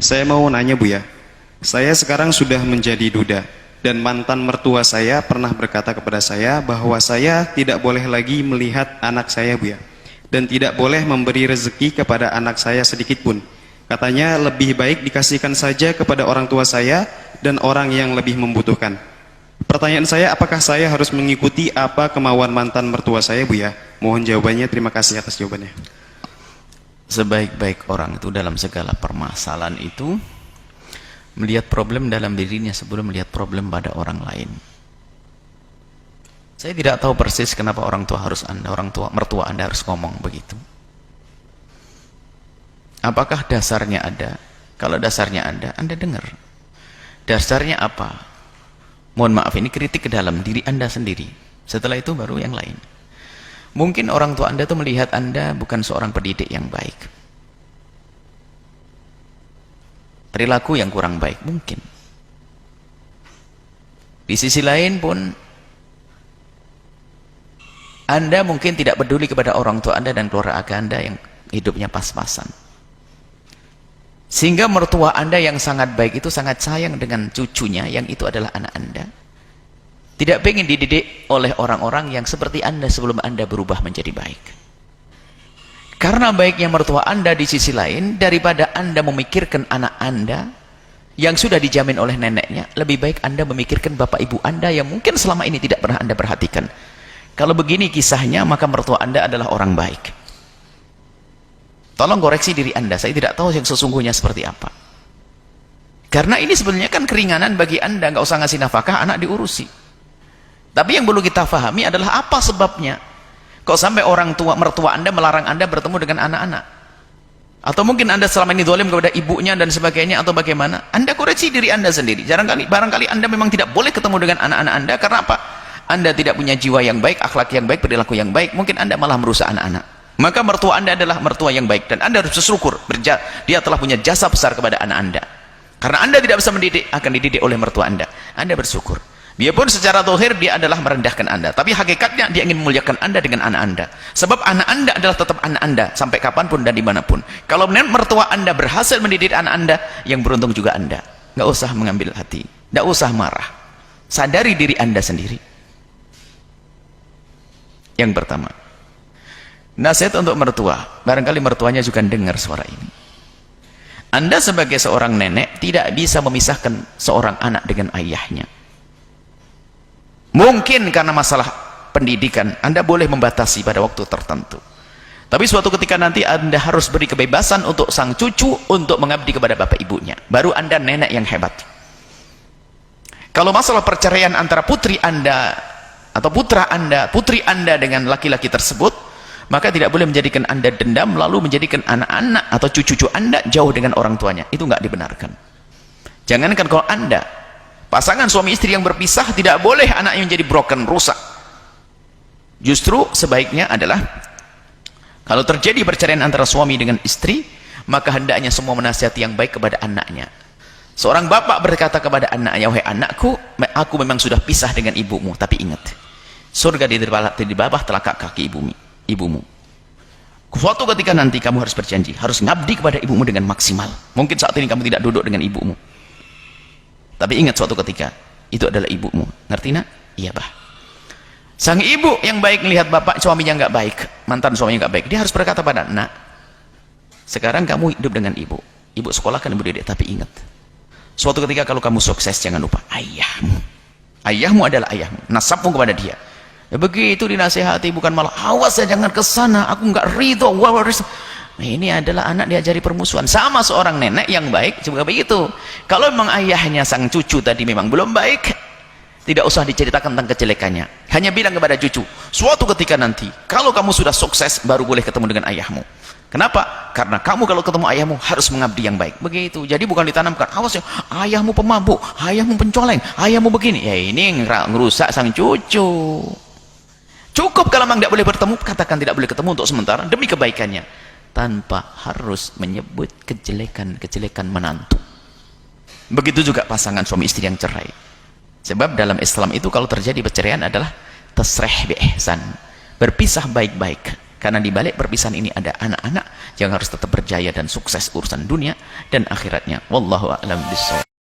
Saya mau nanya Bu ya, saya sekarang sudah menjadi duda dan mantan mertua saya pernah berkata kepada saya bahwa saya tidak boleh lagi melihat anak saya Bu ya, dan tidak boleh memberi rezeki kepada anak saya sedikit pun. Katanya lebih baik dikasihkan saja kepada orang tua saya dan orang yang lebih membutuhkan. Pertanyaan saya, apakah saya harus mengikuti apa kemauan mantan mertua saya Bu ya? Mohon jawabannya, terima kasih atas jawabannya. Sebaik-baik orang itu dalam segala permasalahan itu melihat problem dalam dirinya sebelum melihat problem pada orang lain. Saya tidak tahu persis kenapa orang tua mertua Anda harus ngomong begitu. Apakah dasarnya ada? Kalau dasarnya ada, Anda dengar. Dasarnya apa? Mohon maaf, ini kritik ke dalam diri Anda sendiri. Setelah itu baru yang lain. Mungkin orang tua Anda itu melihat Anda bukan seorang pendidik yang baik. Perilaku yang kurang baik, mungkin. Di sisi lain pun, Anda mungkin tidak peduli kepada orang tua Anda dan keluarga Anda yang hidupnya pas-pasan. Sehingga mertua Anda yang sangat baik itu sangat sayang dengan cucunya yang itu adalah anak Anda. Tidak ingin dididik oleh orang-orang yang seperti Anda sebelum Anda berubah menjadi baik. Karena baiknya mertua Anda di sisi lain, daripada Anda memikirkan anak Anda yang sudah dijamin oleh neneknya, lebih baik Anda memikirkan bapak ibu Anda yang mungkin selama ini tidak pernah Anda perhatikan. Kalau begini kisahnya, maka mertua Anda adalah orang baik. Tolong koreksi diri Anda, saya tidak tahu yang sesungguhnya seperti apa. Karena ini sebenarnya kan keringanan bagi Anda, nggak usah ngasih nafkah, anak diurusi. Tapi yang perlu kita pahami adalah apa sebabnya. Kok sampai mertua Anda melarang Anda bertemu dengan anak-anak? Atau mungkin Anda selama ini zalim kepada ibunya dan sebagainya, atau bagaimana? Anda koreksi diri Anda sendiri. Barangkali Anda memang tidak boleh ketemu dengan anak-anak Anda. Karena apa? Anda tidak punya jiwa yang baik, akhlak yang baik, perilaku yang baik. Mungkin Anda malah merusak anak-anak. Maka mertua Anda adalah mertua yang baik. Dan Anda harus bersyukur. Dia telah punya jasa besar kepada anak Anda. Karena Anda tidak bisa mendidik, akan dididik oleh mertua Anda. Anda bersyukur. Biarpun secara zahir dia adalah merendahkan Anda, tapi hakikatnya dia ingin memuliakan Anda dengan anak Anda. Sebab anak Anda adalah tetap anak Anda sampai kapanpun dan dimanapun. Kalau mertua Anda berhasil mendidik anak Anda, yang beruntung juga Anda. Nggak usah mengambil hati, nggak usah marah. Sadari diri Anda sendiri. Yang pertama, nasihat untuk mertua. Barangkali mertuanya juga dengar suara ini. Anda sebagai seorang nenek tidak bisa memisahkan seorang anak dengan ayahnya. Mungkin karena masalah pendidikan Anda boleh membatasi pada waktu tertentu, tapi suatu ketika nanti Anda harus beri kebebasan untuk sang cucu untuk mengabdi kepada bapak ibunya. Baru Anda nenek yang hebat. Kalau masalah perceraian antara putri Anda atau putri Anda dengan laki-laki tersebut, maka tidak boleh menjadikan Anda dendam lalu menjadikan anak-anak atau cucu-cucu Anda jauh dengan orang tuanya. Itu nggak dibenarkan. Jangankan kalau Anda pasangan suami istri yang berpisah, tidak boleh anaknya menjadi broken, rusak. Justru sebaiknya adalah kalau terjadi perceraian antara suami dengan istri, maka hendaknya semua menasihati yang baik kepada anaknya. Seorang bapak berkata kepada anaknya, wahai anakku, aku memang sudah pisah dengan ibumu, tapi ingat, surga di bawah telapak kaki ibumu. Suatu ketika nanti kamu harus berjanji, harus ngabdi kepada ibumu dengan maksimal. Mungkin saat ini kamu tidak duduk dengan ibumu, tapi ingat suatu ketika itu adalah ibumu. Ngerti nak? Iya bah. Sang ibu yang baik melihat bapak suaminya nggak baik, mantan suaminya nggak baik, dia harus berkata pada nak, sekarang kamu hidup dengan ibu sekolahkan, ibu didik, tapi ingat, suatu ketika kalau kamu sukses, jangan lupa ayahmu adalah ayahmu, nasabmu kepada dia. Ya begitu dinasihati, bukan malah awas ya jangan ke sana, aku nggak ridho. Nah, ini adalah anak diajari permusuhan. Sama seorang nenek yang baik juga begitu. Kalau memang ayahnya sang cucu tadi memang belum baik, tidak usah diceritakan tentang kejelekannya, hanya bilang kepada cucu, suatu ketika nanti kalau kamu sudah sukses baru boleh ketemu dengan ayahmu. Kenapa? Karena kamu kalau ketemu ayahmu harus mengabdi yang baik. Begitu. Jadi bukan ditanamkan, awas ya ayahmu pemabuk, ayahmu pencoleng, ayahmu begini. Ya ini ngerusak sang cucu. Cukup kalau memang tidak boleh bertemu, katakan tidak boleh ketemu untuk sementara demi kebaikannya, tanpa harus menyebut kejelekan menantu. Begitu juga pasangan suami istri yang cerai. Sebab dalam Islam itu kalau terjadi perceraian adalah tasrih bi ihsan, berpisah baik-baik. Karena di balik perpisahan ini ada anak-anak yang harus tetap berjaya dan sukses urusan dunia dan akhiratnya. Wallahu a'lam bishawab.